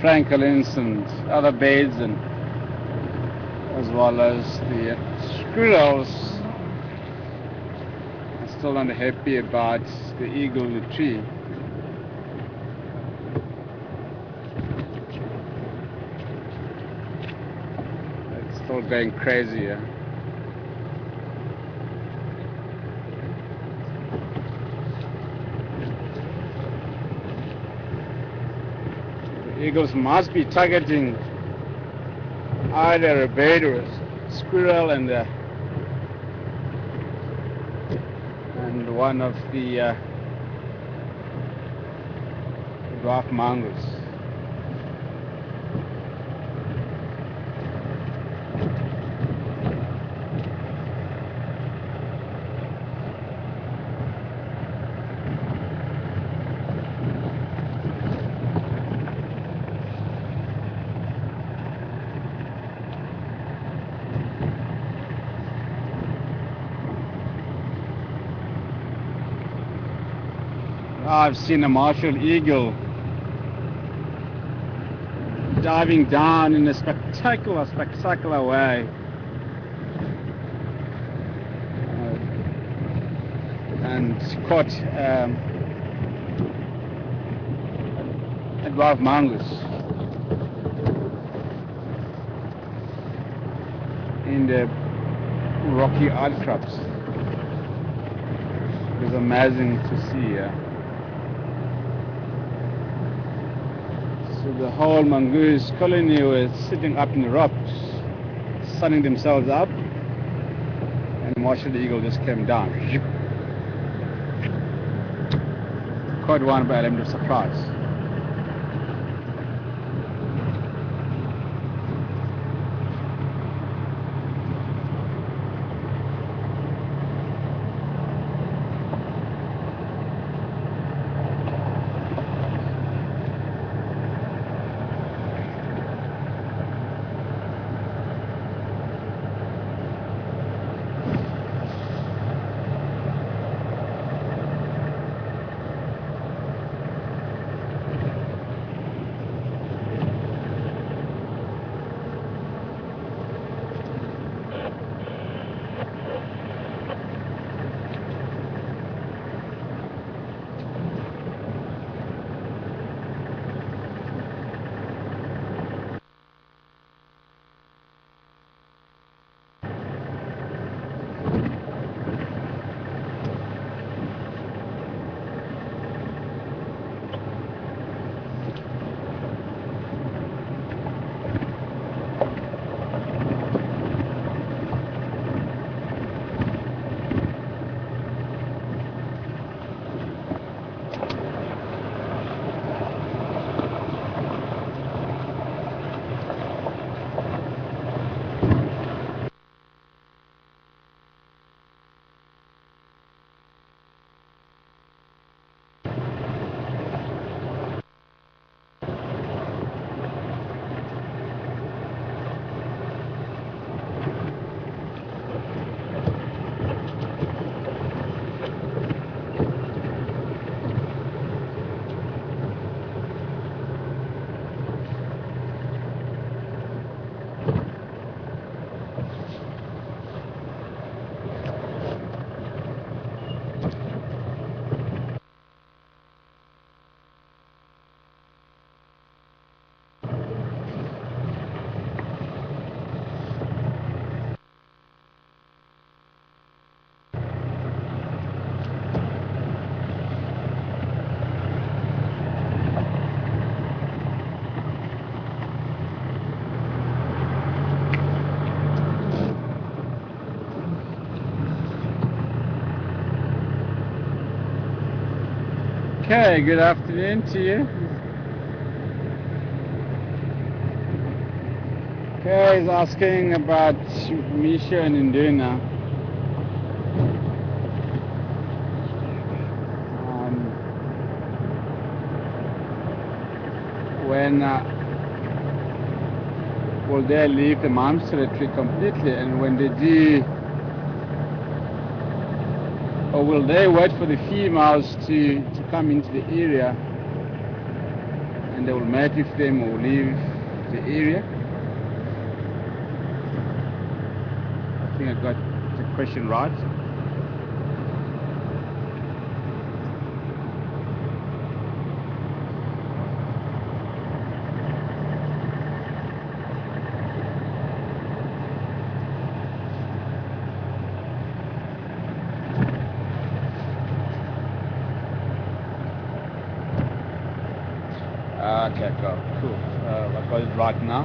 francolins and other birds, and as well as the squirrels. I'm still not happy about the eagle in the tree. It's still going crazy. Yeah? The eagles must be targeting either a bird or a squirrel and one of the dwarf mongoose. I've seen a martial eagle diving down in a spectacular way. And caught a dwarf mongoose in the rocky outcrops. It was amazing to see. So the whole mongoose colony was sitting up in the rocks, sunning themselves up, and the martial eagle just came down. Caught one by element of surprise. Okay, good afternoon to you. Okay, he's asking about Misha and Induna. When will they leave the mom's territory completely, and when they do, or will they wait for the females to come into the area and they will mate with them or leave the area. I think I got the question right. Okay, cool. I got it right now.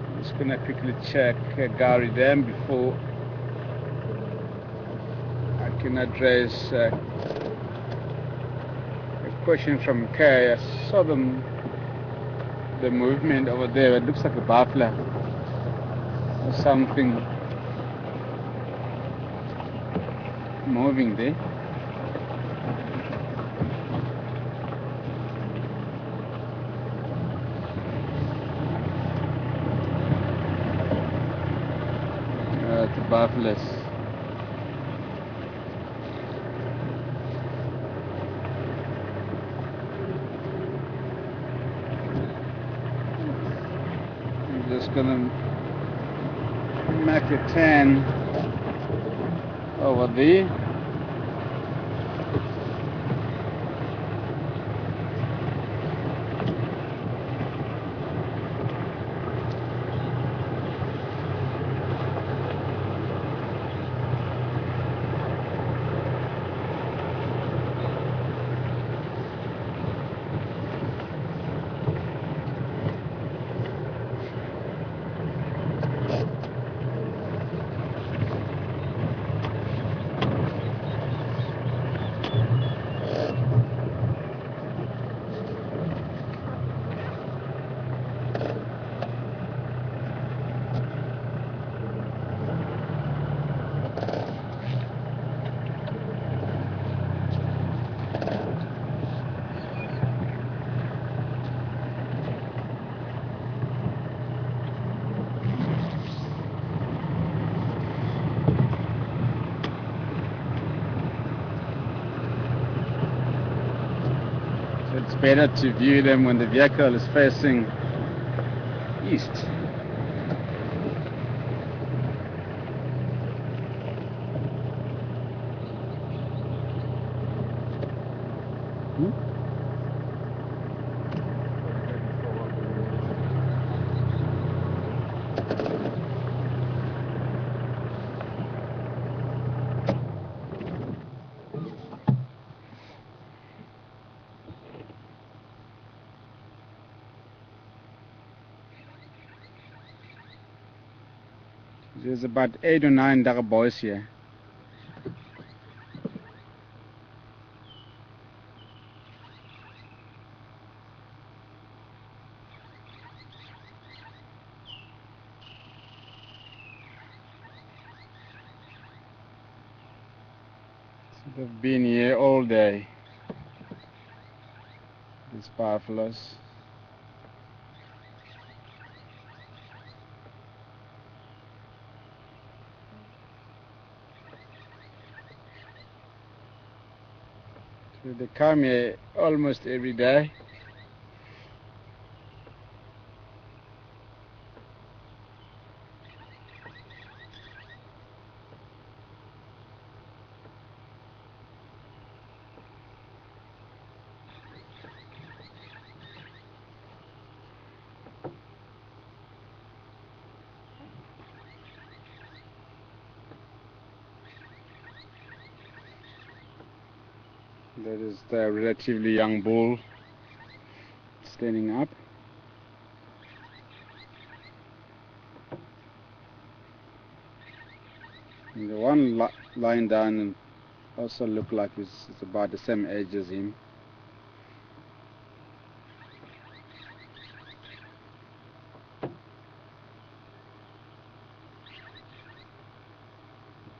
I'm just gonna quickly check Gary Dam before I can address a question from Kay. I saw the movement over there. It looks like a buffalo or something moving there. The buffaloes. I'm just gonna make a 10 over there. It's better to view them when the vehicle is facing east. There's about 8 or 9 dark boys here. So they've been here all day, these buffaloes. So they come here almost every day. That is the relatively young bull standing up. And the one lying down also look like it's about the same age as him.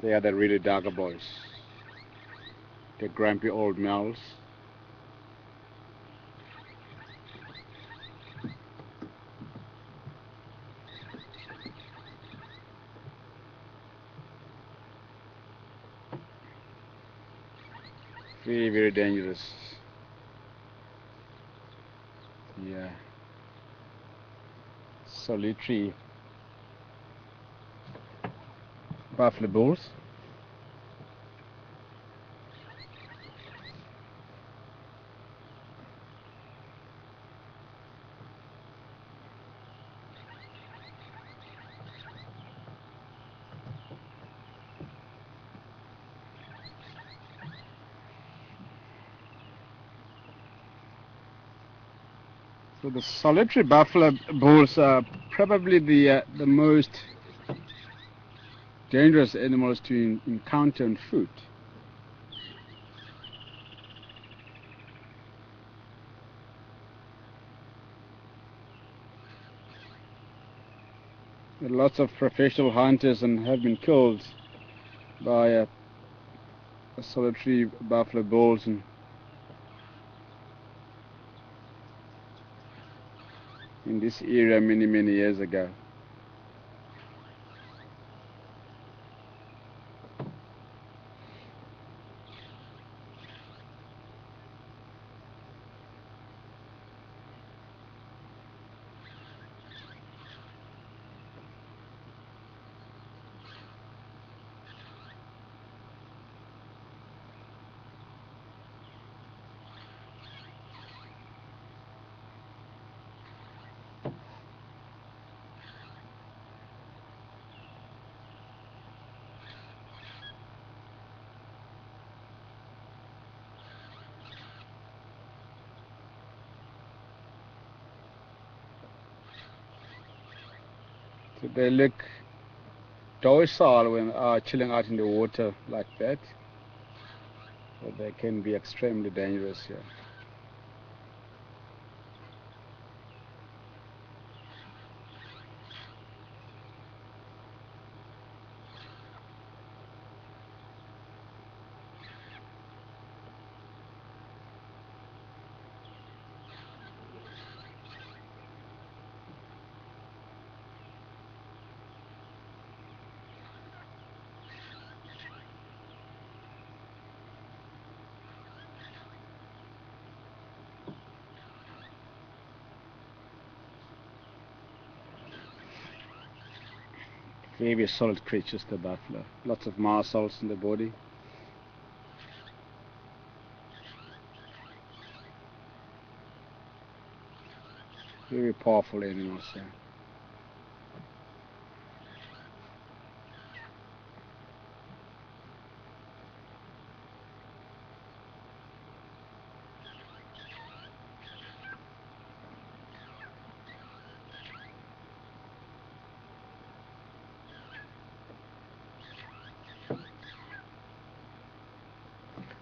They are the really darker boys. The grumpy old males. Very, very dangerous. Yeah. Solitary buffalo bulls. So the solitary buffalo bulls are probably the most dangerous animals to encounter on foot. Lots of professional hunters and have been killed by solitary buffalo bulls in this area many years ago. So they look docile when chilling out in the water like that, but they can be extremely dangerous here. Very solid creatures, the buffalo. Lots of muscles in the body. Very powerful animals. Yeah.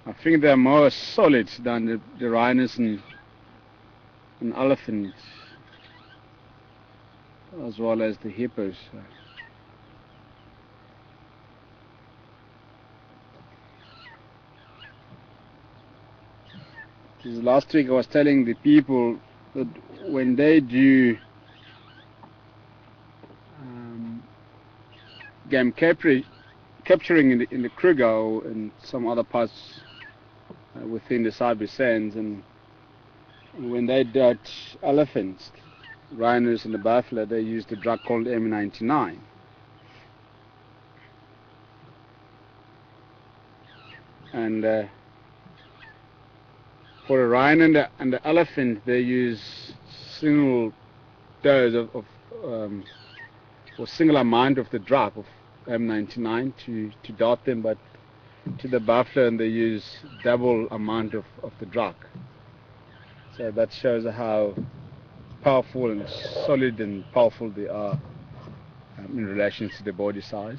I think they're more solid than the rhinos and elephants, as well as the hippos. Last week I was telling the people that when they do game capturing in the Kruger or in some other parts within the Siberian sands, and when they dodge elephants, rhinos and the buffalo, they use the drug called M99. And for a rhino and the elephant, they use single dose or single amount of the drug of M99 to dart them, but to the buffalo and they use double amount of the drug. So that shows how powerful and solid and powerful they are in relation to the body size.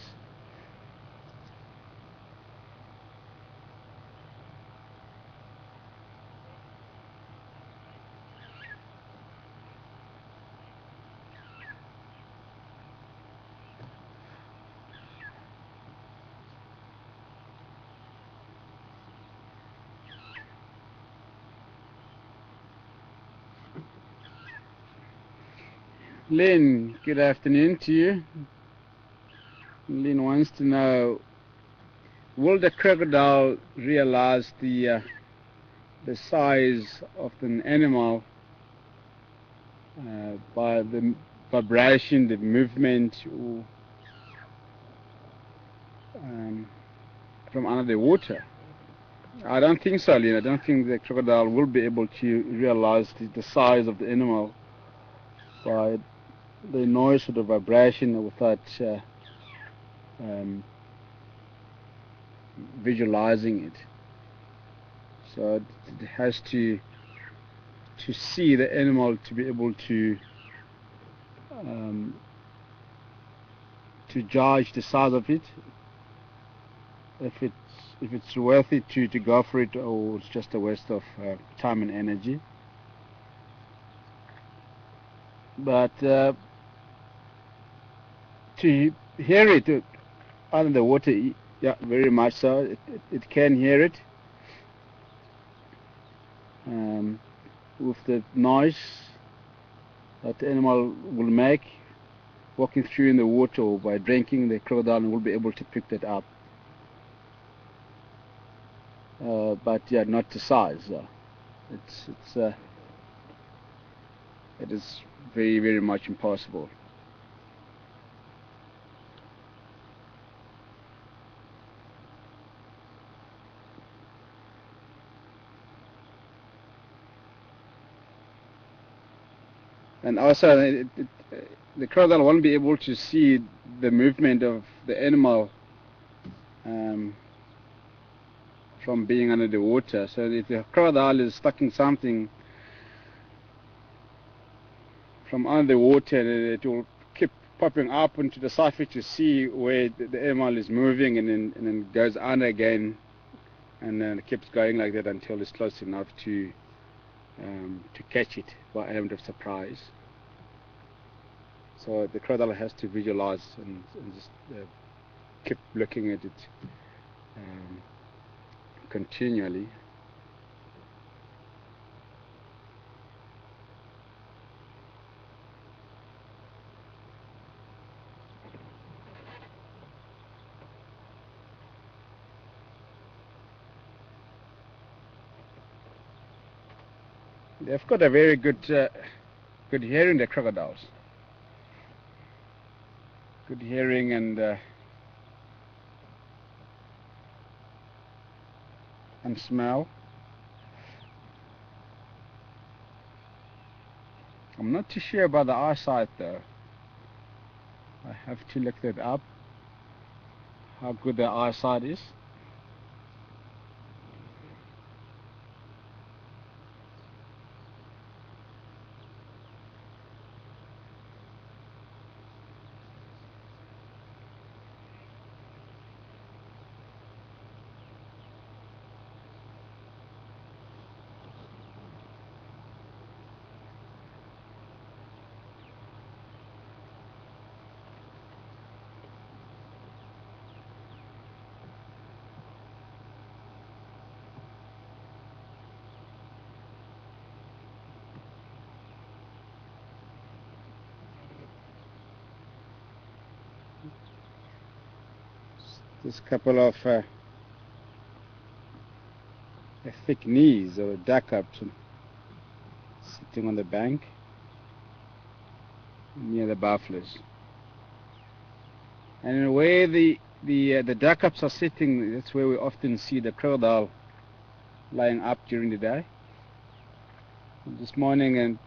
Lynn, good afternoon to you. Lynn wants to know will the crocodile realize the size of an animal by the vibration, the movement, or from under the water? I don't think so, Lynn. I don't think the crocodile will be able to realize the size of the animal by the noise or the vibration without visualizing it. So it has to see the animal to be able to judge the size of it, if it's worth it to go for it, or it's just a waste of time and energy. But to hear it under the water, yeah, very much so. It can hear it with the noise that the animal will make walking through in the water, or by drinking. The crocodile will be able to pick that up. But yeah, not the size. It is very, very much impossible. And also, the crocodile won't be able to see the movement of the animal from being under the water. So if the crocodile is stuck in something from under the water, it will keep popping up into the surface to see where the animal is moving, and then goes under again, and then it keeps going like that until it's close enough to catch it by element of surprise. So the crocodile has to visualize and just keep looking at it continually. They've got a very good hearing, the crocodiles. Good hearing and smell. I'm not too sure about the eyesight though. I have to look that up, how good their eyesight is. This couple of thick knees or duck ups sitting on the bank near the buffaloes. And where the duck ups are sitting, that's where we often see the crocodile lying up during the day. This morning, and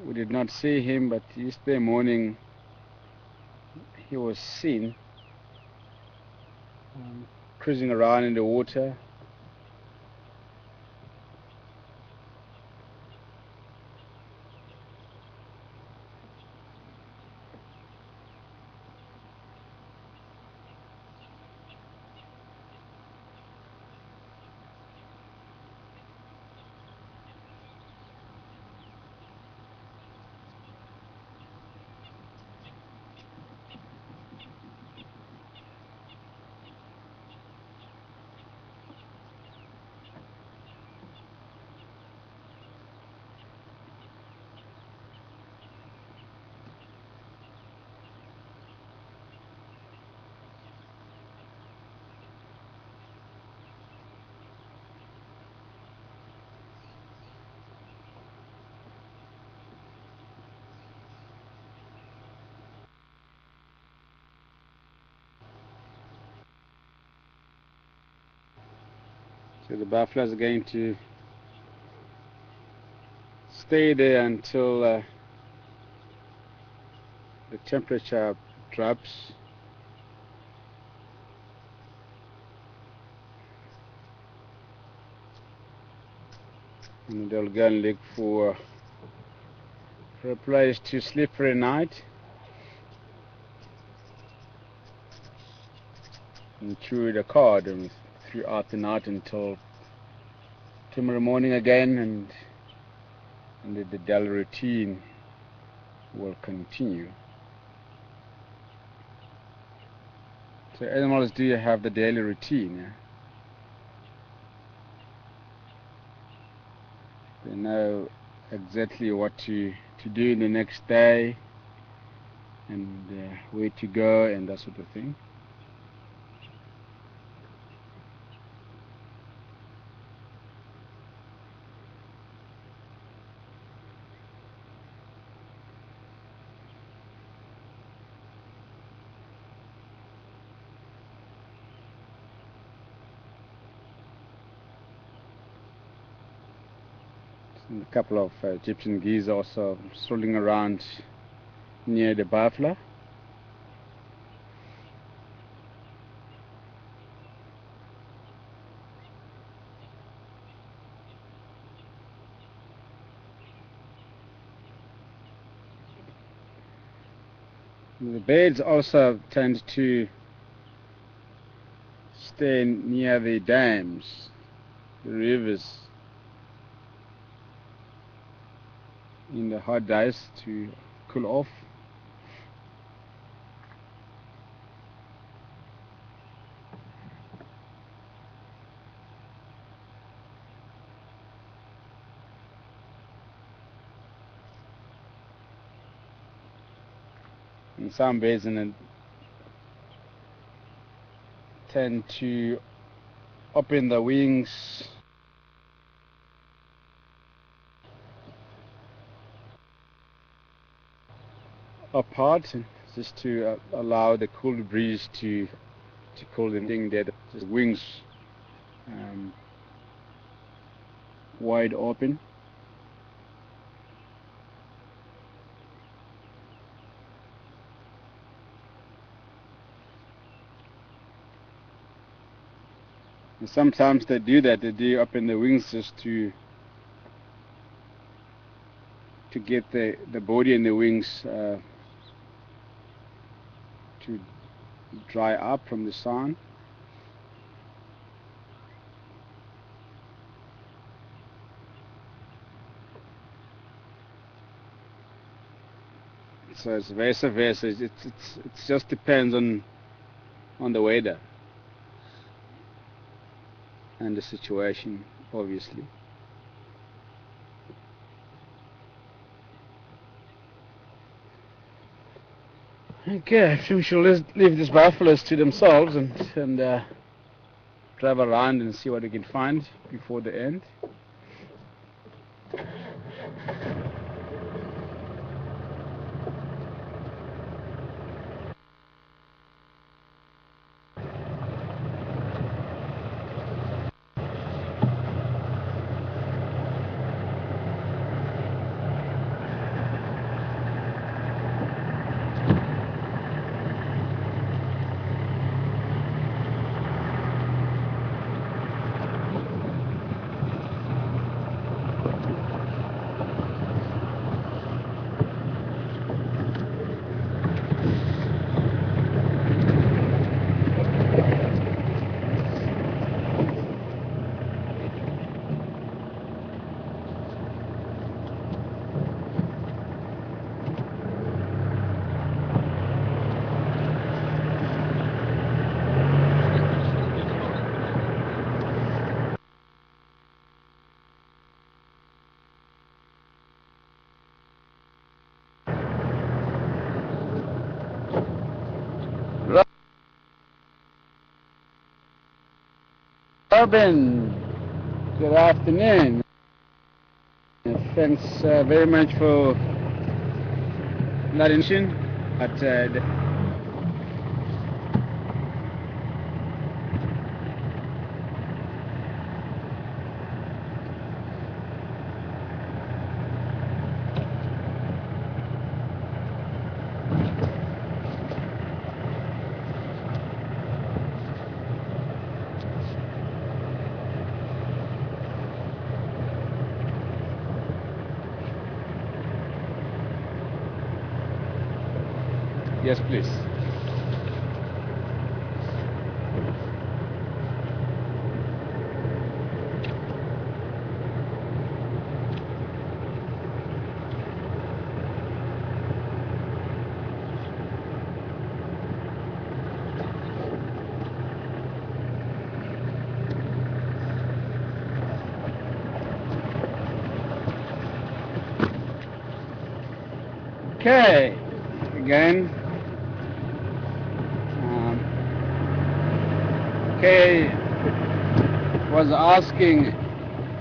we did not see him, but yesterday morning he was seen cruising around in the water. So the buffaloes are going to stay there until the temperature drops, and they'll go and look for a place to sleep for a night and chew the card and throughout the night until tomorrow morning again, and the daily routine will continue. So animals do have the daily routine. Yeah? They know exactly what to do the next day, and where to go and that sort of thing. And a couple of Egyptian geese also strolling around near the buffalo. The birds also tend to stay near the dams, the rivers, in the hot days to cool off. And some birds tend to open the wings apart, just to allow the cool breeze to cool them. Thing that the wings wide open. And sometimes they do that. They do open the wings just to get the body and the wings to dry up from the sun. So it's vice versa. It just depends on the weather and the situation, obviously. Okay, I think we shall leave these buffaloes to themselves and drive around and see what we can find before the end. Robin, good afternoon. Thanks very much for that information. Yes, please. Okay, again, Kay was asking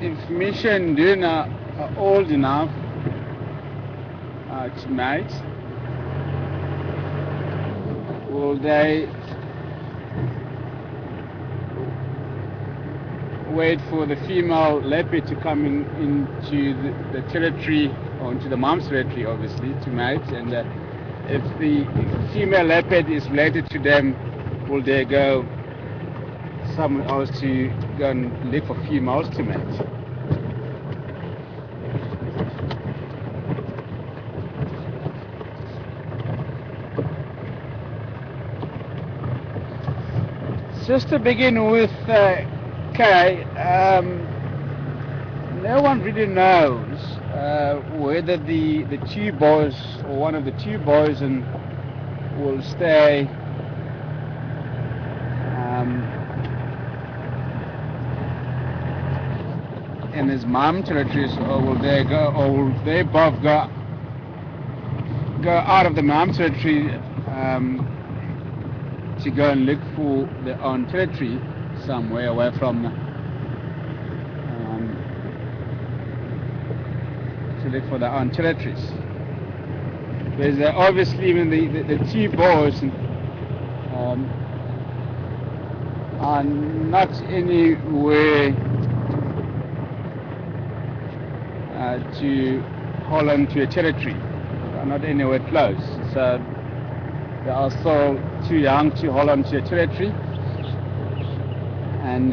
if Misha and Duna are old enough to mate. Will they wait for the female leopard to come into the territory, or into the mom's territory obviously, to mate, and if the female leopard is related to them, will they go somewhere else to go and look for females to mate? Just to begin with, Kay, no one really knows whether the two boys, or one of the two boys, will stay in his mom territories, or will they go, or will they both go out of the mom territory to go and look for their own territory somewhere away from to look for their own territories. There's obviously even the two boys are not anywhere to hold on to a territory. Are not anywhere close. So they are still too young to hold on to a territory, and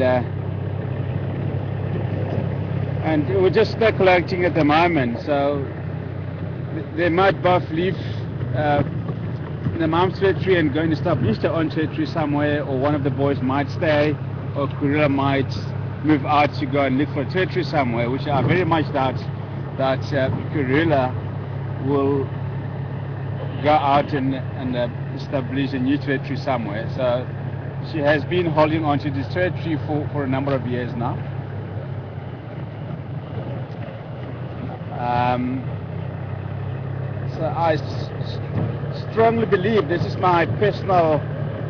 we're just speculating at the moment. So they might both leave the mom's territory and go and establish their own territory somewhere, or one of the boys might stay, or Gorilla might move out to go and look for a territory somewhere, which I very much doubt that Gorilla will go out and establish a new territory somewhere. So she has been holding on to this territory for a number of years now. So I strongly believe, this is my personal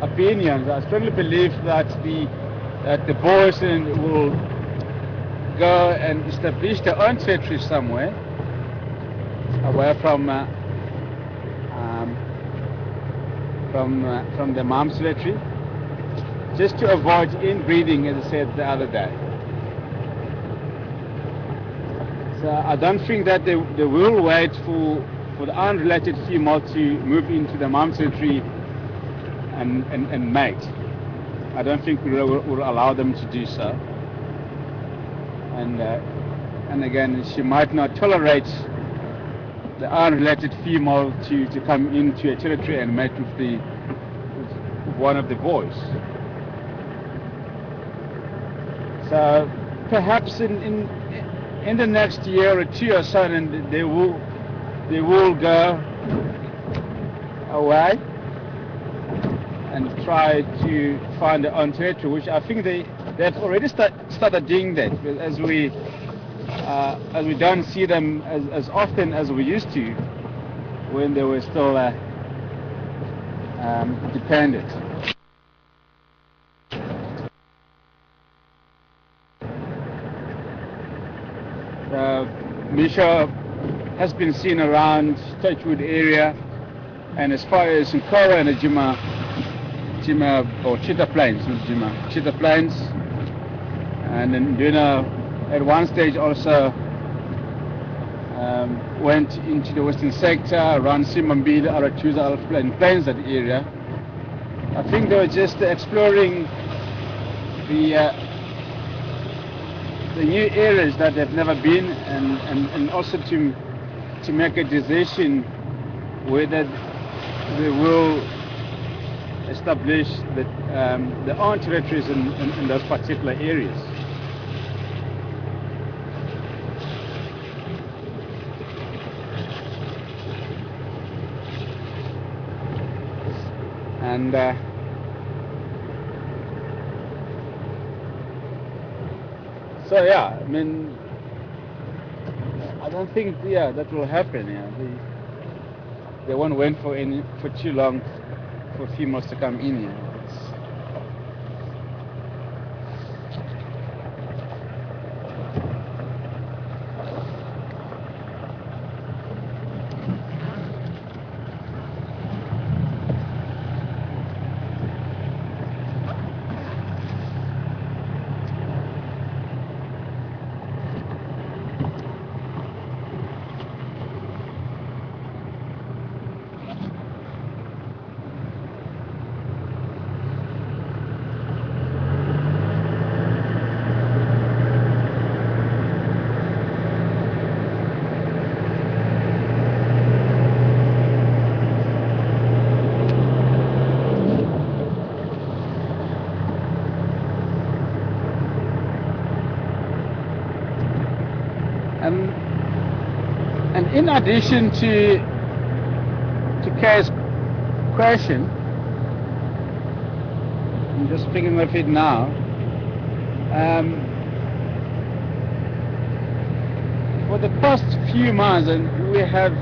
opinion, I strongly believe that the boys will go and establish their own territory somewhere away from the mom's territory, just to avoid inbreeding, as I said the other day. So I don't think that they will wait for the unrelated female to move into the mom's territory and mate. I don't think we will allow them to do so. And again, she might not tolerate the unrelated female to come into a territory and mate with one of the boys. So perhaps in the next year or two or so, and they will go away and try to find their own territory, which I think they've already started doing that, as we don't see them as often as we used to when they were still dependent. Misha has been seen around Touchwood area, and as far as Nkora and the Jima or Cheetah Plains, not Jima, Cheetah Plains, and then Duna at one stage also went into the western sector around Simambila, Arachuza, and Plains, that area. I think they were just exploring the new areas that they've never been, and also to make a decision whether they will establish their own territories in those particular areas. And so yeah, I mean, I don't think that will happen. They won't wait for too long for females to come in here. And in addition to Kay's question, I'm just picking up it now. For the past few months, and we have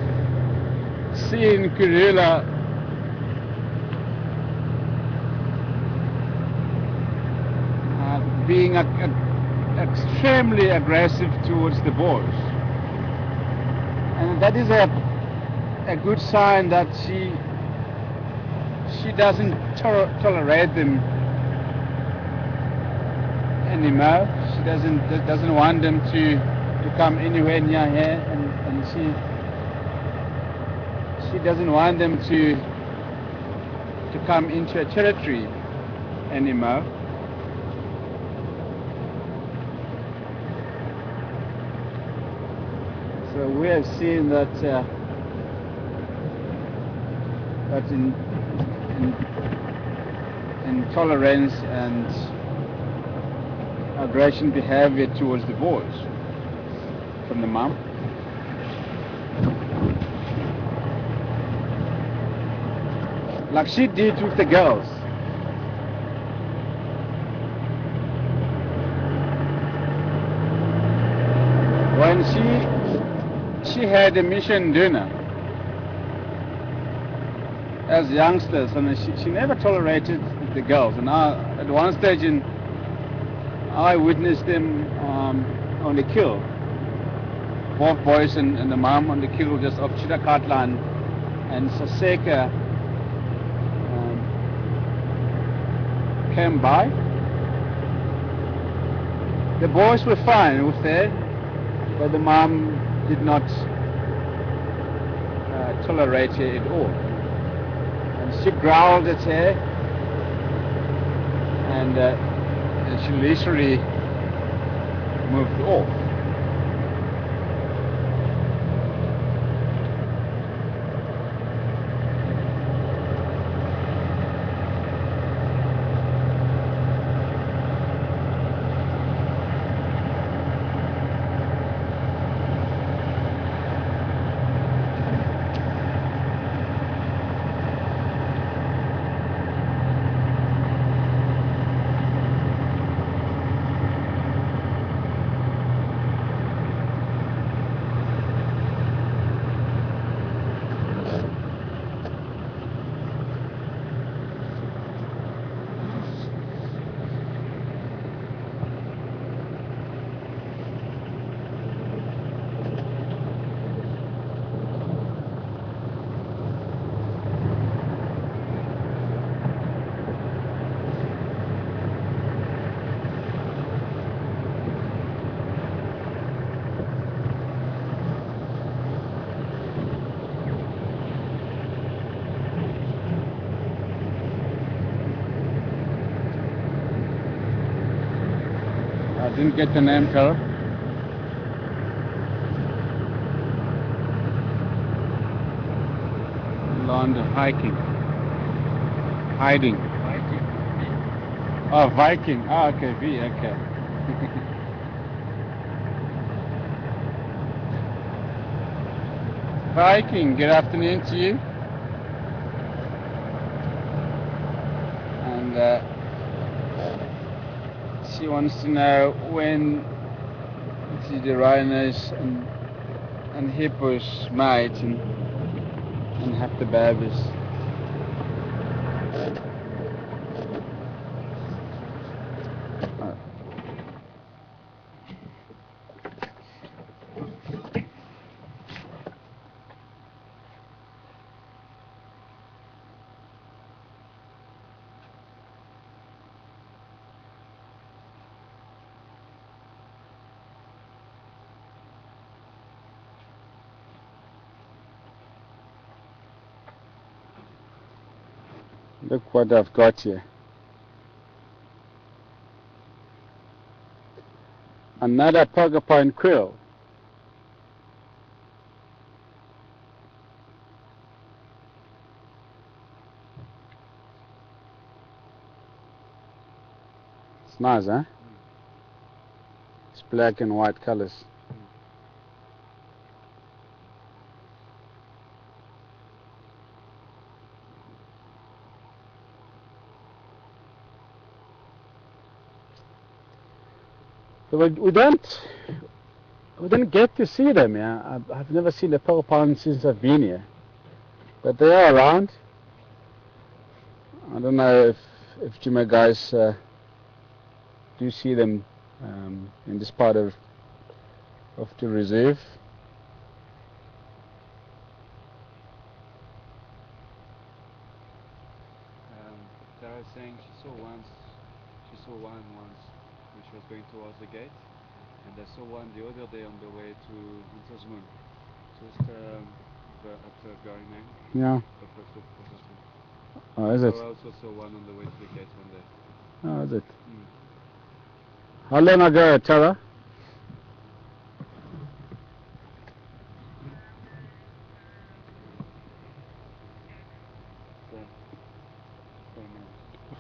seen Kurila being extremely aggressive towards the boys, and that is a good sign that she doesn't tolerate them anymore. She doesn't want them to come anywhere near her, and she doesn't want them to come into her territory anymore. So we have seen that intolerance and aggression behavior towards the boys from the mom. Like she did with the girls. When she had a mission dinner as youngsters, and she never tolerated the girls. And at one stage, I witnessed them on the kill, both boys and the mom on the kill just off Chitakatlan and Saseka came by. The boys were fine with her, but the mom did not tolerate her at all. And she growled at her, and she literally moved off. I didn't get the name, Carol. wonder, hiking. Hiding. Oh, Viking. Oh, okay, V, okay. Viking, good afternoon to you. And she wants to know when the rhinos and hippos mate and have the babies. Look what I've got here. Another porcupine quill. It's nice, huh? It's black and white colors. But we don't get to see them. Yeah, I've never seen a porcupine since I've been here, but they are around. I don't know if you guys do see them in this part of the reserve. Tara's saying she saw one once when she was going towards the gate, and I saw one the other day on the way to Hunter's Moon, just after going in. Yeah. Oh, is it? So I also saw one on the way to the gate one day. Oh, is it? Mm. How long ago, Tara?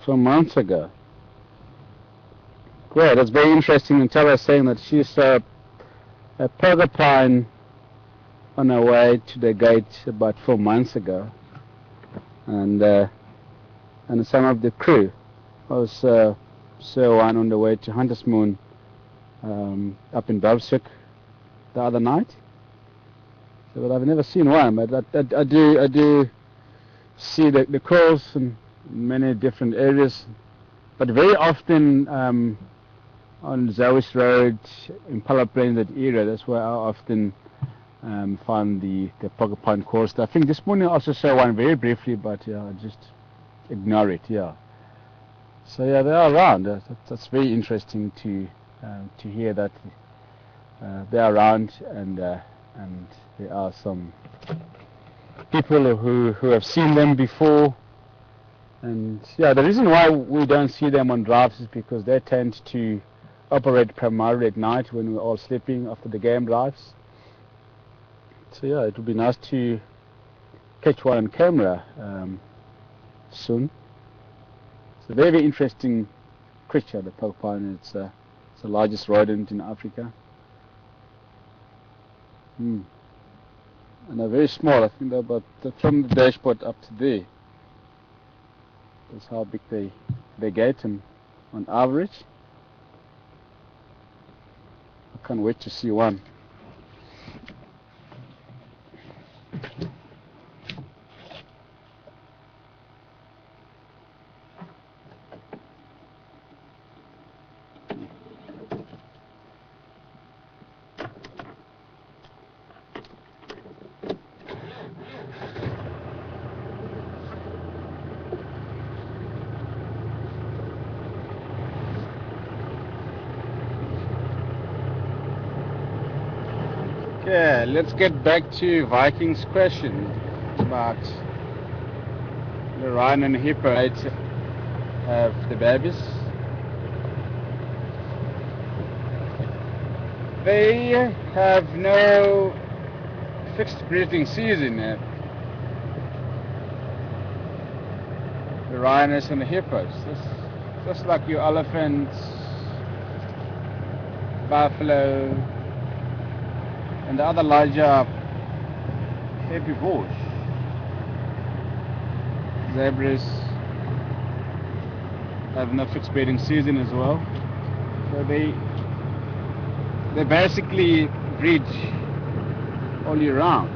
Some months ago. Great, that's very interesting. And Tara is saying that she saw a porcupine on her way to the gate about 4 months ago, and some of the crew also saw one on the way to Hunter's Moon up in Belgium the other night. So, but I've never seen one, but I do see the calls in many different areas, but very often on Zoe's Road, Impala Plains, that area, that's where I often find the porcupine calls. I think this morning I also saw one very briefly, but yeah, I just ignore it. Yeah. So yeah, they are around. That's very interesting to hear that they are around, and there are some people who have seen them before. And yeah, the reason why we don't see them on drives is because they tend to operate primarily at night when we're all sleeping after the game drives. So yeah, it would be nice to catch one on camera soon. It's a very interesting creature, the porcupine. It's the largest rodent in Africa. And they're very small. I think they're about from the dashboard up to there. That's how big they get, and on average. I can't wait to see one. Okay, let's get back to Viking's question about the rhino and hippo of the babies. They have no fixed breeding season. rhinos and the hippos. Just like your elephants, buffalo, and the other larger herbivores. Zebras have no fixed bedding season as well, so they basically breed all year round.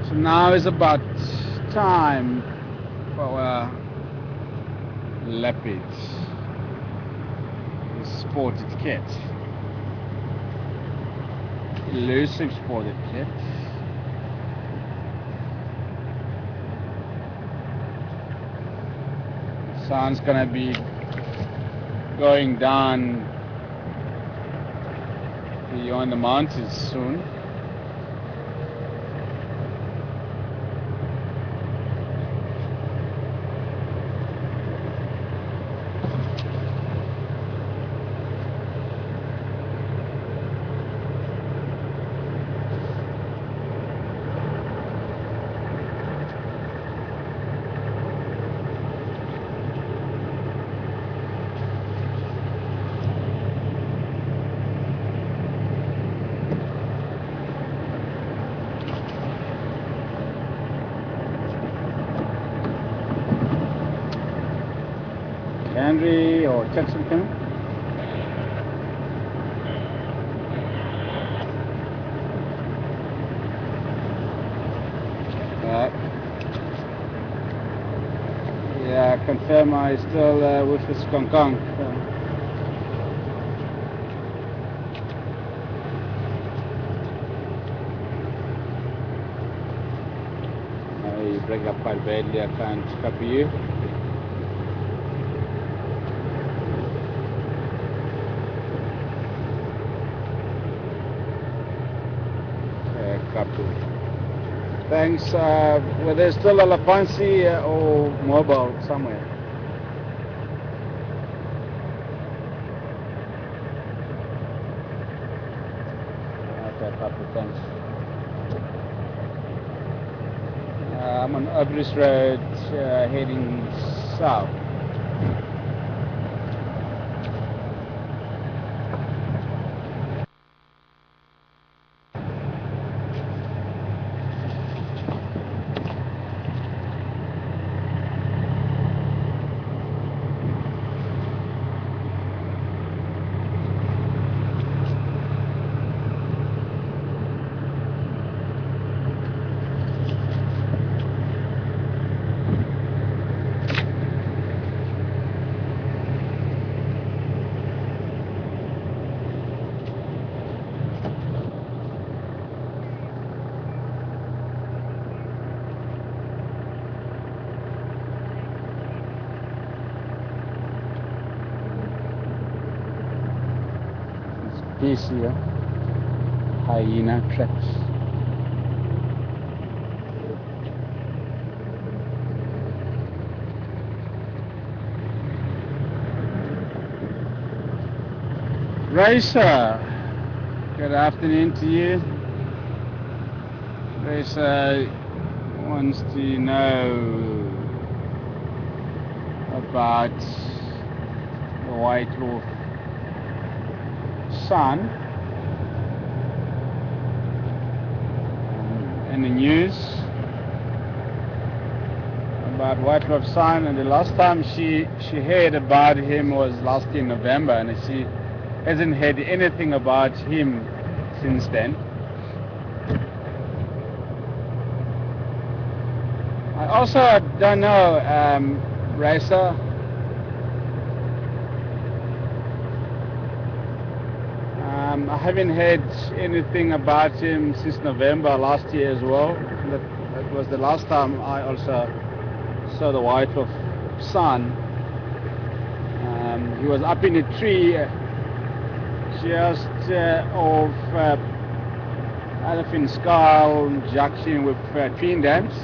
So now is about time for our leopards, the spotted cat, elusive spotted cat. The sun's gonna be going down beyond the mountains soon. Henry or Texan coming? Yeah, confirm I still with the skunk. You break up quite badly, I can't copy you. Thanks. Well, there's still a Lapansi or mobile somewhere. Okay, copy. Thanks. I'm on Obris Road, heading south. This here, hyena tracks. Racer, good afternoon to you. Racer wants to know about the white dwarf sun in the news about white dwarf sun, and the last time she heard about him was last year in November, and she hasn't heard anything about him since then. I also don't know, Racer, I haven't heard anything about him since November last year as well. That was the last time I also saw the white-wolf son. He was up in a tree just off Elephant Skull junction with Twin Dams.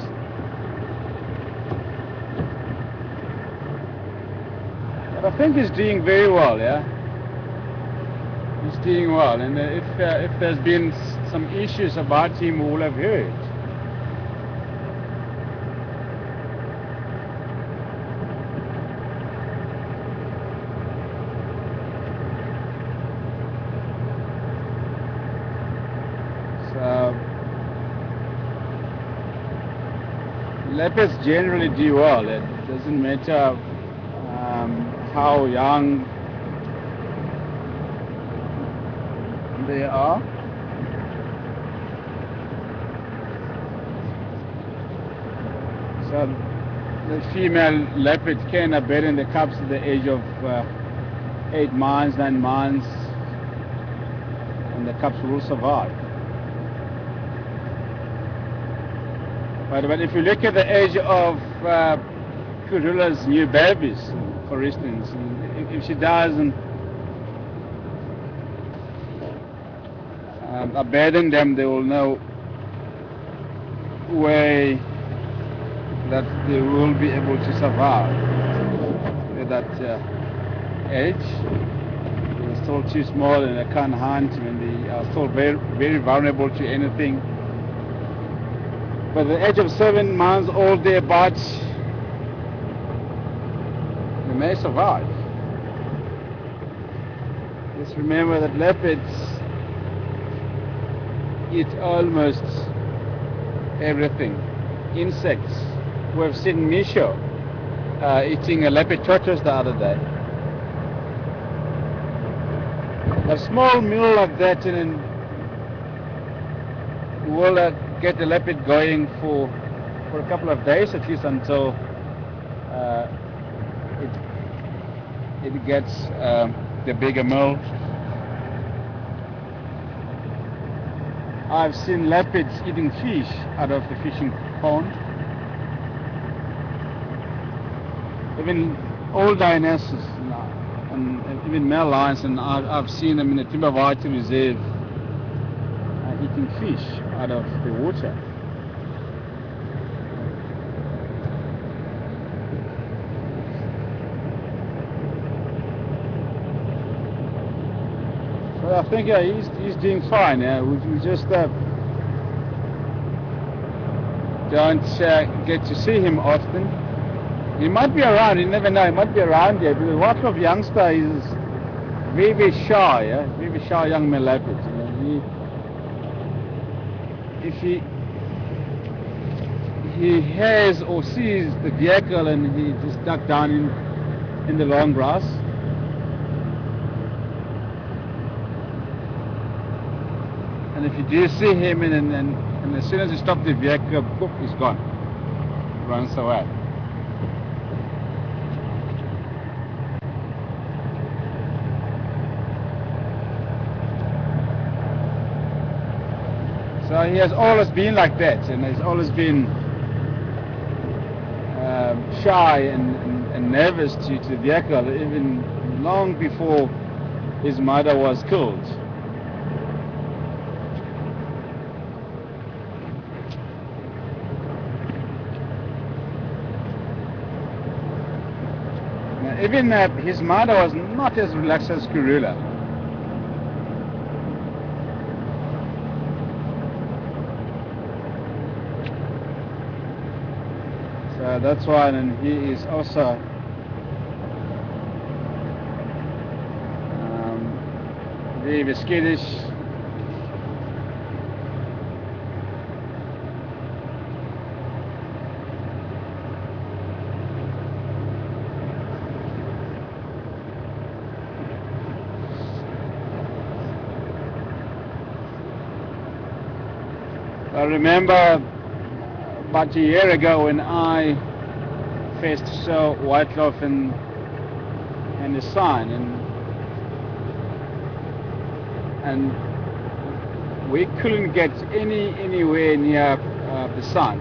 But I think he's doing very well, yeah. He's doing well, and if there's been some issues about him, we will have heard. So leopards generally do well. It doesn't matter how young they are. So the female leopard can abandon the cubs at the age of 8 months, 9 months, and the cubs will survive. But if you look at the age of Karula's new babies, for instance, if she doesn't abandon them, they will know way that they will be able to survive at that age. They're still too small and they can't hunt, and they are still very, very vulnerable to anything. But at the age of 7 months old, thereabouts, they may survive. Just remember that leopards eat almost everything. Insects. We've seen Misho eating a leopard tortoise the other day. A small meal like that and will get the leopard going for a couple of days at least, until it gets the bigger meal. I've seen leopards eating fish out of the fishing pond. Even old dinosaurs and even male lions, and I've seen them in the Timbavati Reserve eating fish out of the water. So I think he's doing fine. Yeah, we just don't get to see him often. He might be around. You never know. He might be around here, because white-wolf youngster is very, very shy. Yeah, very shy young male leopard. You know, if he hears or sees the vehicle and he just duck down in the long grass. And if you do see him and as soon as you stop the vehicle, poof, he's gone. He runs away. So he has always been like that, and he's always been shy and nervous to the vehicle, even long before his mother was killed. Now, even his mother was not as relaxed as Karula. That's why, and he is also very skittish. I remember about a year ago when I first saw white-wolf and the son, and and we couldn't get anywhere near the sun.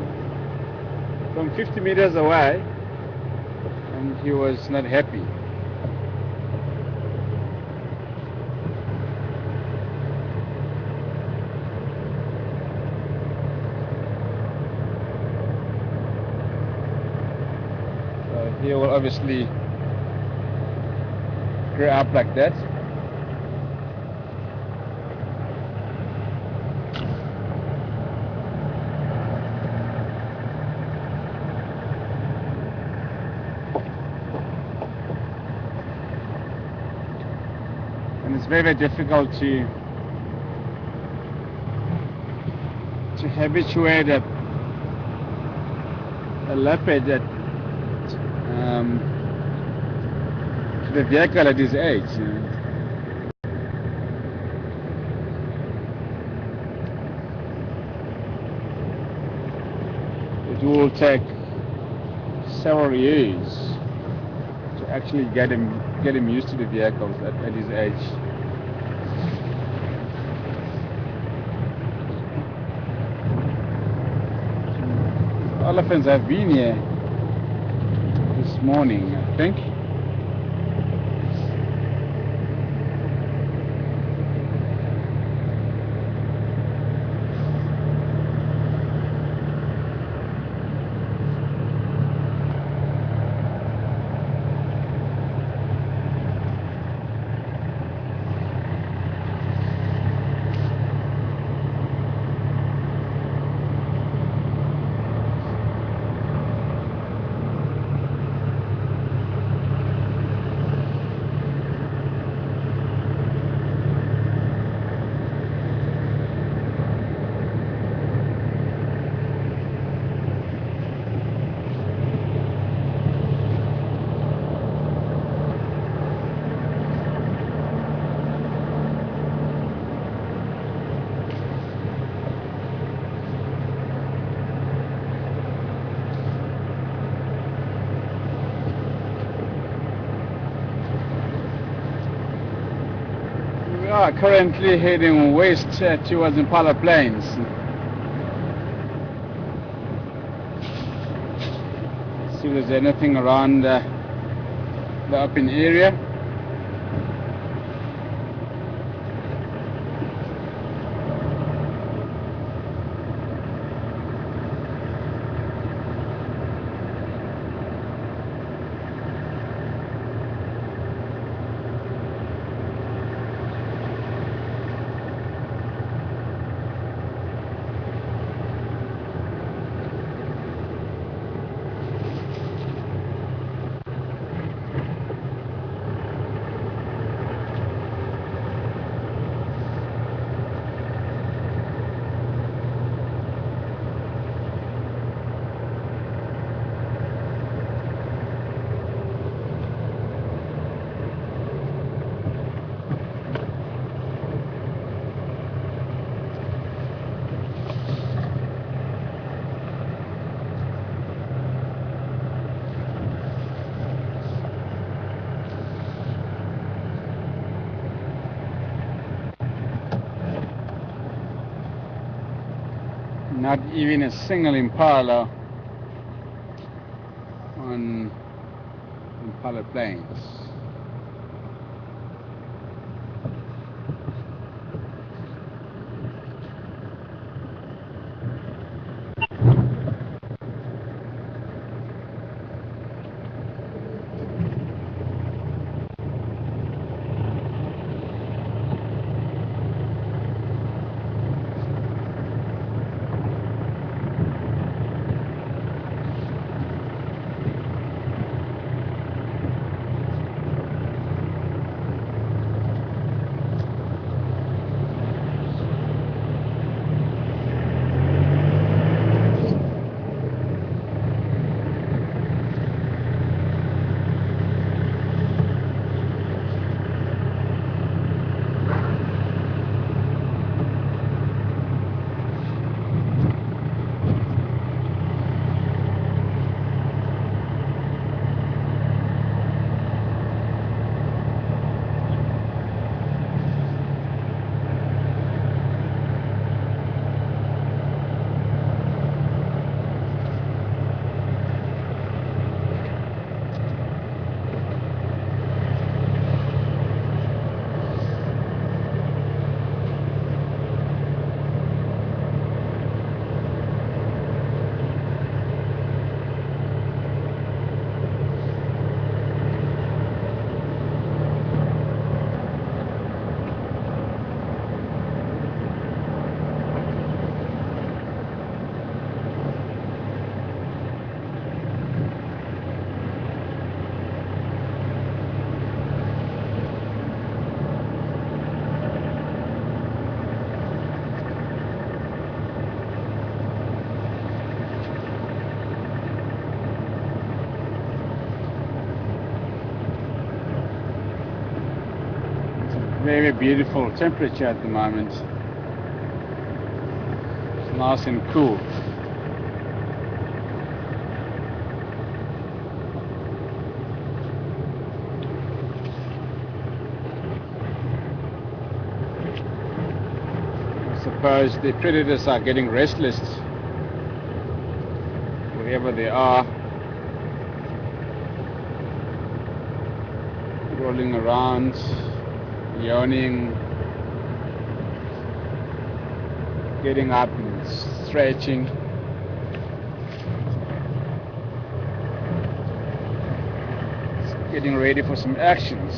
From 50 meters away, and he was not happy. So he will obviously grow up like that. And it's very, very difficult to habituate a leopard to the vehicle at his age. You know. It will take several years to actually get him used to the vehicles at his age. Elephants have been here this morning, I think. We are currently heading west towards Impala Plains. See if there's anything around the open area. Not even a single impala on Impala Plains. very beautiful temperature at the moment. It's nice and cool. I suppose the predators are getting restless wherever they are, rolling around, yawning, getting up and stretching. It's getting ready for some actions.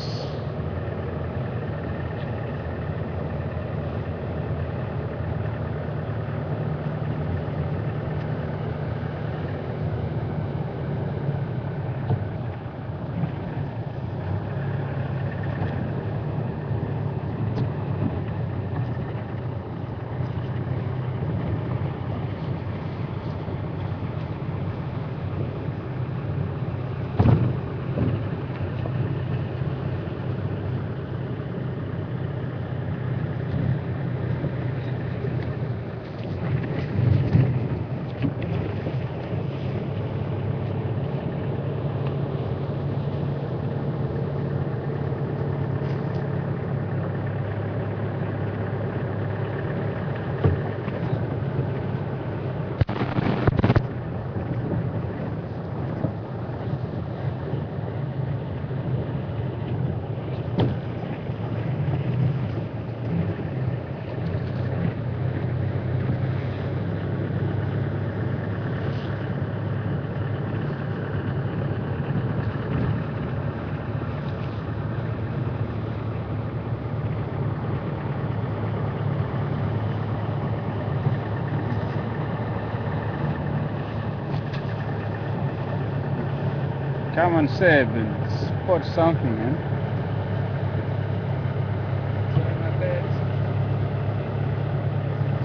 Come on, Seb, and spot something, man.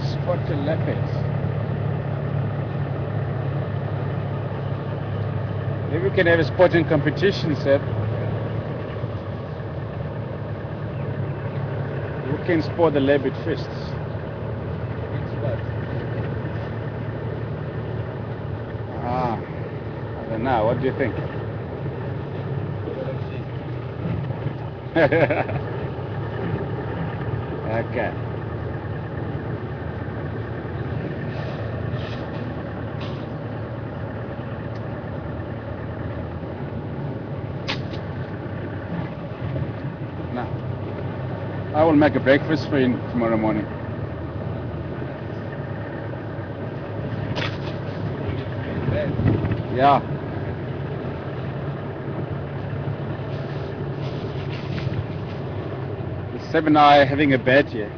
Spot a leopard. Maybe we can have a spotting competition, Seb. Who can spot the leopard first? Ah, I don't know. What do you think? Okay. Now, I will make a breakfast for you tomorrow morning. Yeah. Seb and I are having a bet here.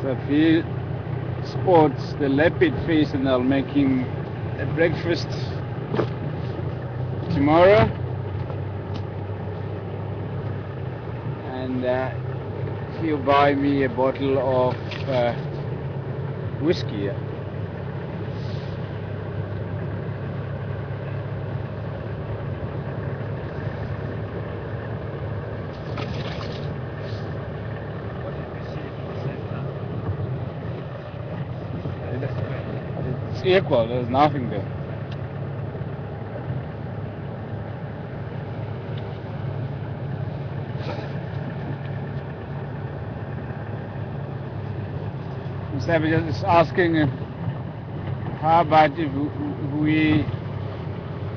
So if he spots the leopard face, and I'll make him a breakfast tomorrow, and he'll buy me a bottle of whiskey. It's equal, there's nothing there. Instead of just asking, how about if we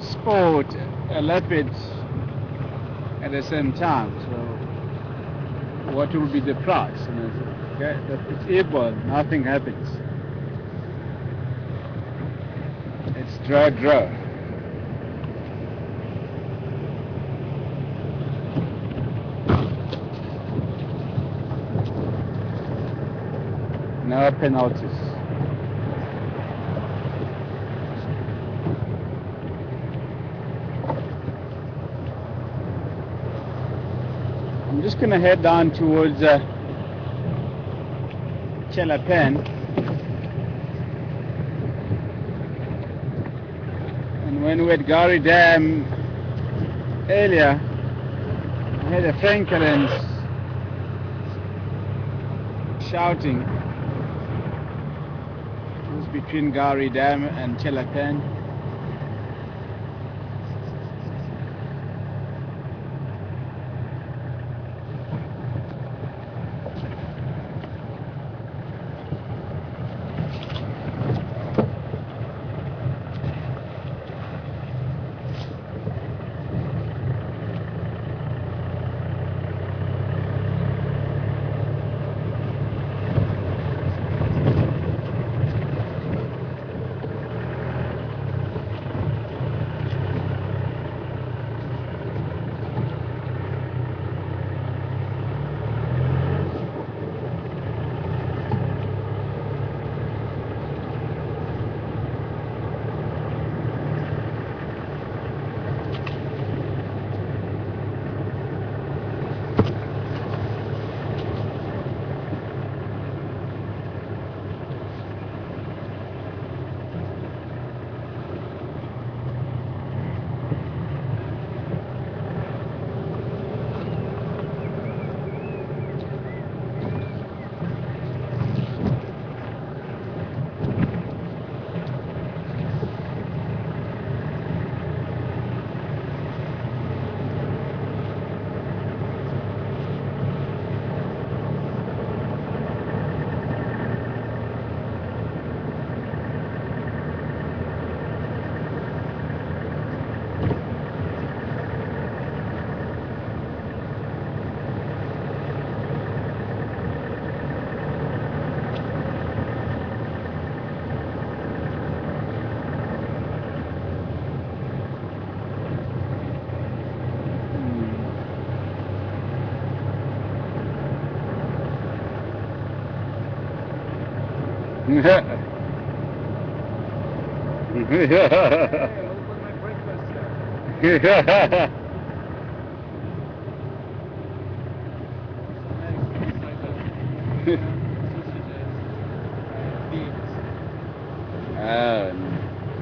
sport a leopard at the same time? So what will be the price? And I said, okay, it's equal, nothing happens. It's draw. No penalties. I'm just going to head down towards Chelapen, and when we're at Gari Dam earlier I heard the Frankelins shouting. It was between Gowrie Dam and Chelakan.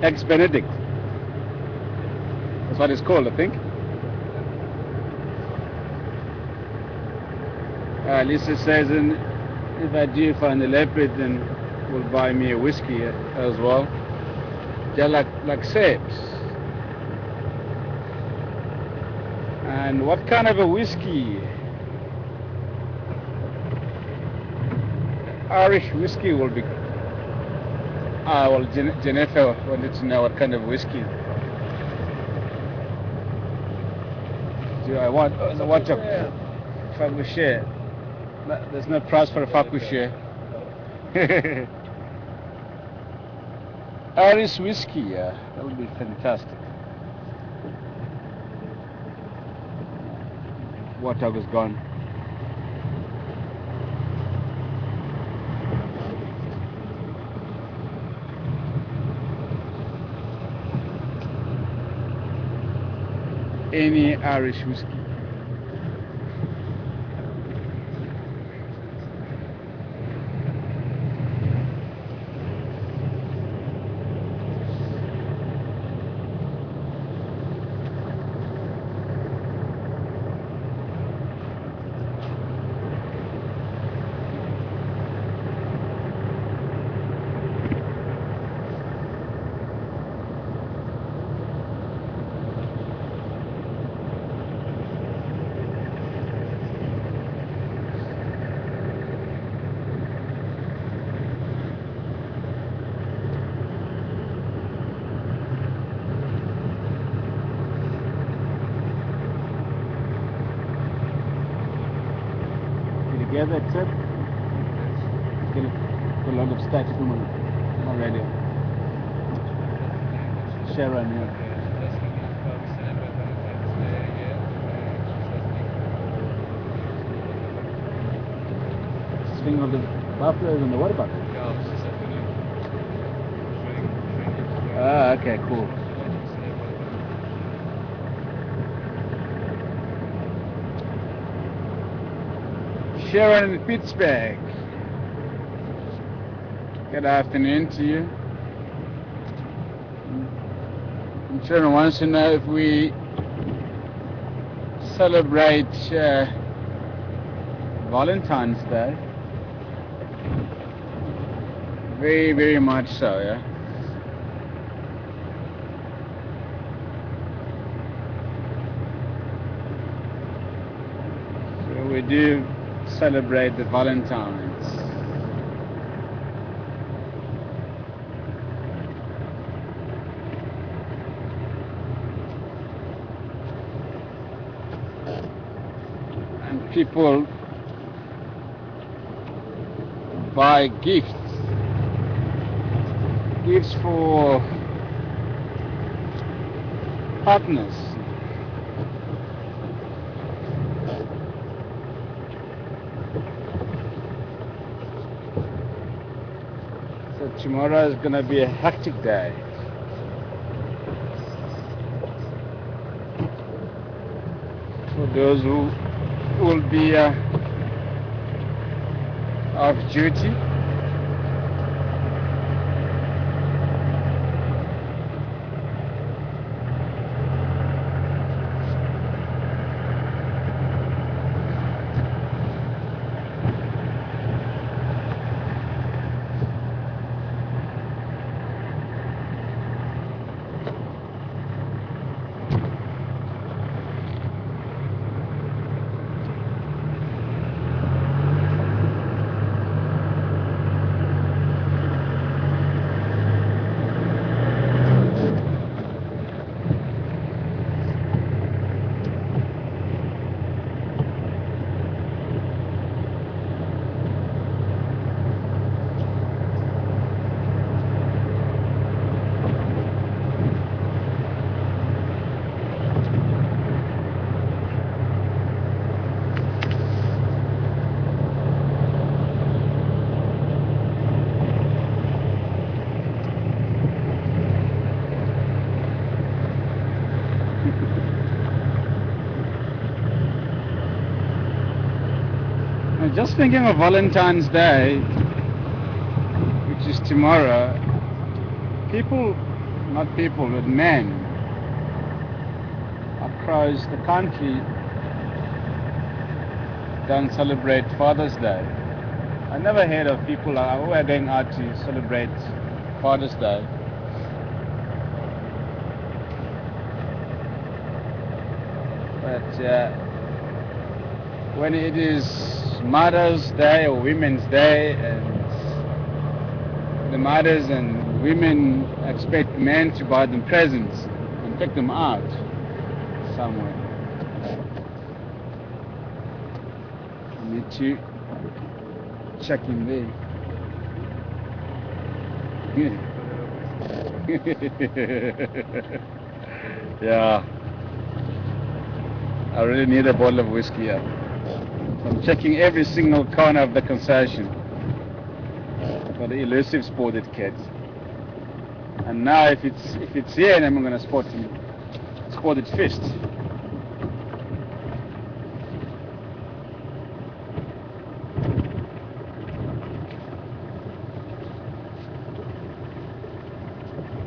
Eggs Benedict. That's what it's called, I think. Lisa says, if I do find a leopard, then will buy me a whiskey as well. They're like Sebs. And what kind of a whiskey? Irish whiskey will be. Well, Jennifer wanted to know what kind of whiskey. Do I want? I want a Fakuche. There's no price for a Fakuche. Irish whiskey, yeah, that would be fantastic. Water was gone. Any Irish whiskey. Yeah, that's it. Get a lot of stats from on radio. Sharon, yeah. Swing of the buffaloes and the what about it? Ah, okay, cool. Sharon in Pittsburgh. Good afternoon to you. Sharon wants to know if we celebrate Valentine's Day. Very, very much so, yeah. So we do celebrate the Valentines. And people buy gifts for partners. So tomorrow is gonna be a hectic day. For those who will be off duty. Just thinking of Valentine's Day, which is tomorrow, but men across the country don't celebrate Father's Day. I never heard of people who are going out to celebrate Father's Day. But when it is Mother's Day or Women's Day, and the mothers and women expect men to buy them presents and take them out somewhere. I need to check in there. Yeah, I really need a bottle of whiskey. Yeah. I'm checking every single corner of the concession for the elusive spotted kids. And now if it's here, then I'm gonna spot spotted fist.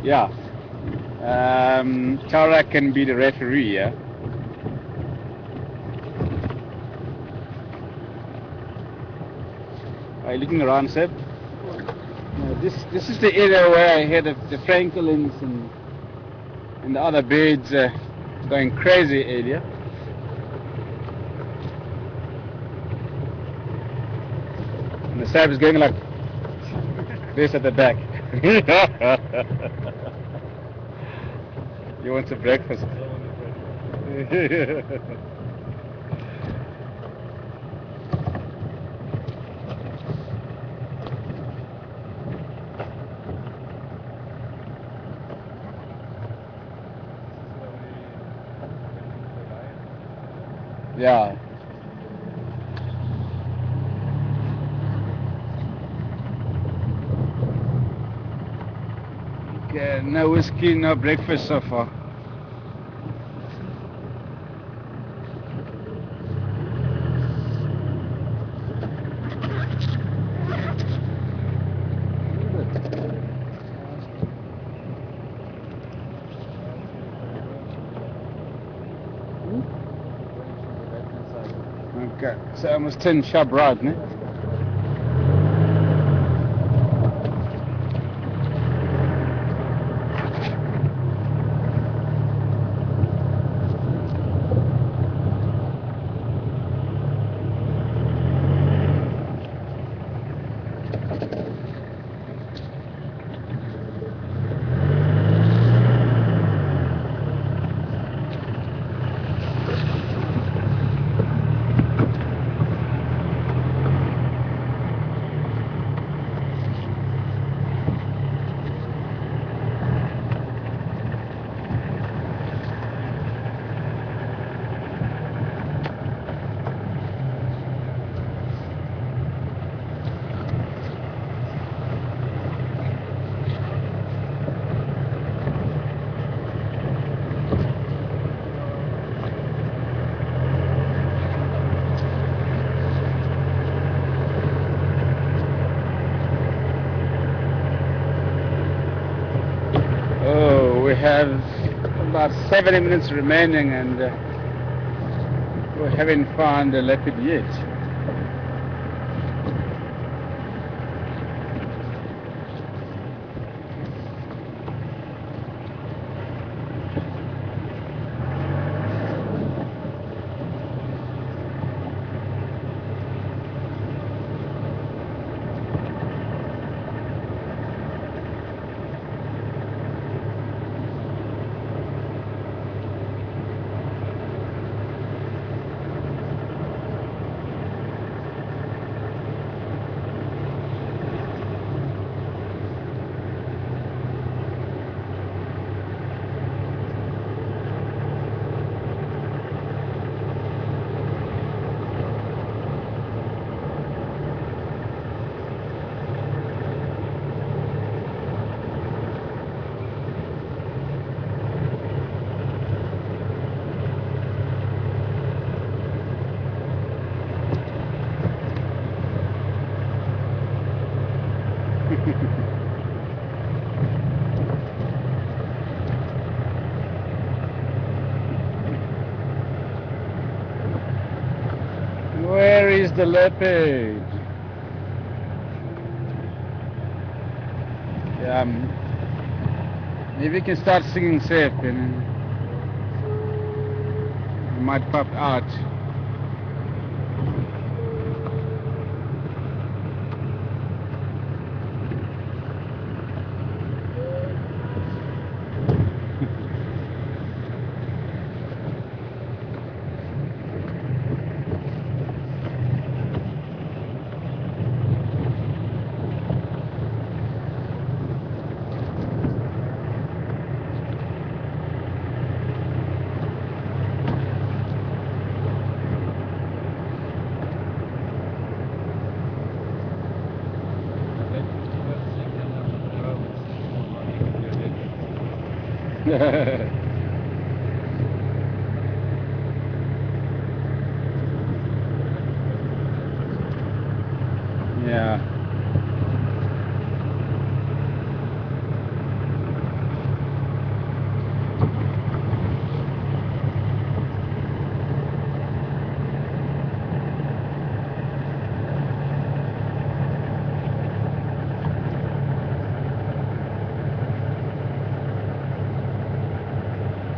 Yeah. Tara can be the referee, yeah. Are you looking around, Seb? This is the area where I hear the francolins and the other birds going crazy earlier. And the Seb is going like this at the back. You want some breakfast? Yeah. Okay, no whiskey, no breakfast so far. Yeah, so almost 10 sharp right, ne? Oh, we have about 70 minutes remaining and we haven't found a leopard yet. Where is the leopard? Yeah, maybe you can start singing safe and it might pop out. Yeah.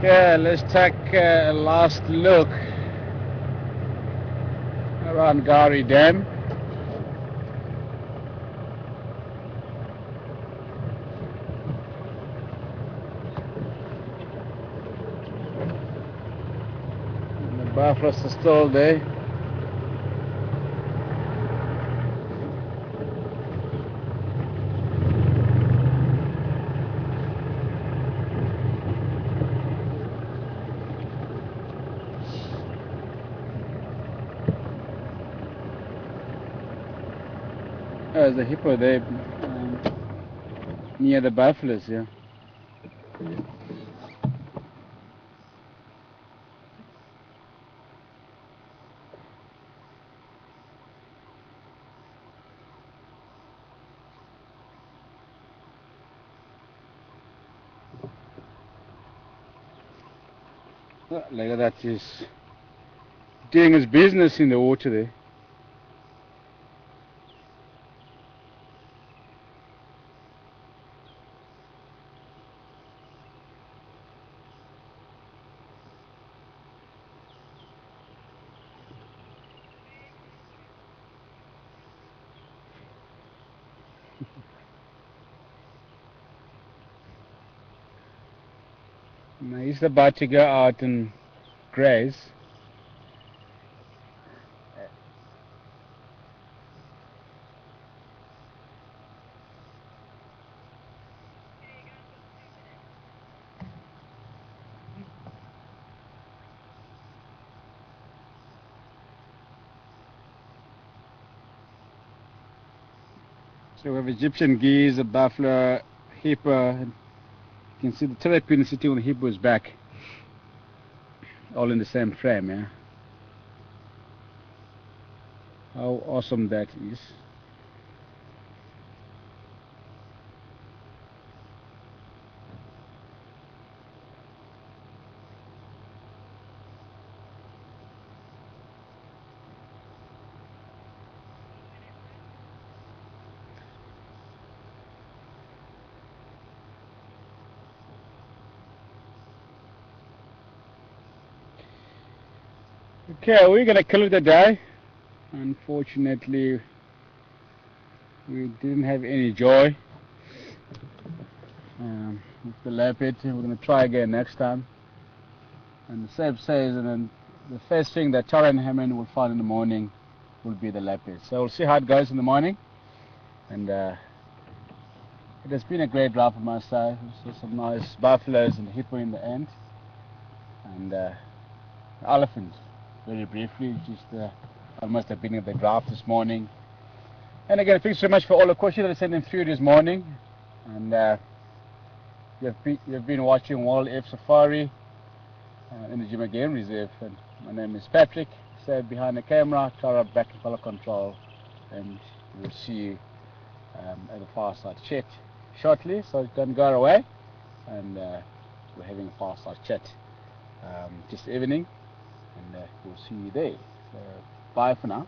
Yeah, let's take a last look around Gari Dam. And the buffaloes are still there. There's a hippo there near the buffaloes, yeah. Oh, look at that, just doing his business in the water there. Now he's about to go out and graze. So we have Egyptian geese, a buffalo, hippo. You can see the terrapin sitting on the hippo's back. All in the same frame, yeah. How awesome that is. Okay, we're gonna call it a day. Unfortunately, we didn't have any joy with the leopard. We're gonna try again next time. And the Seb says, and then the first thing that Tara and Hammond will find in the morning will be the leopard. So we'll see how it goes in the morning. And it has been a great drive from my side. We saw some nice buffaloes and hippo in the end. And elephants, very briefly, just almost the beginning of the drive this morning. And again, thanks so much for all the questions that I sent in through this morning. And you've been watching Wild F Safari in the Jima Game Reserve. And my name is Patrick, Seb behind the camera, Tara back in color control, and we'll see you at the Fireside Chat shortly. So don't go away, and we're having a Fireside Chat this evening, and we'll see you there. So bye for now.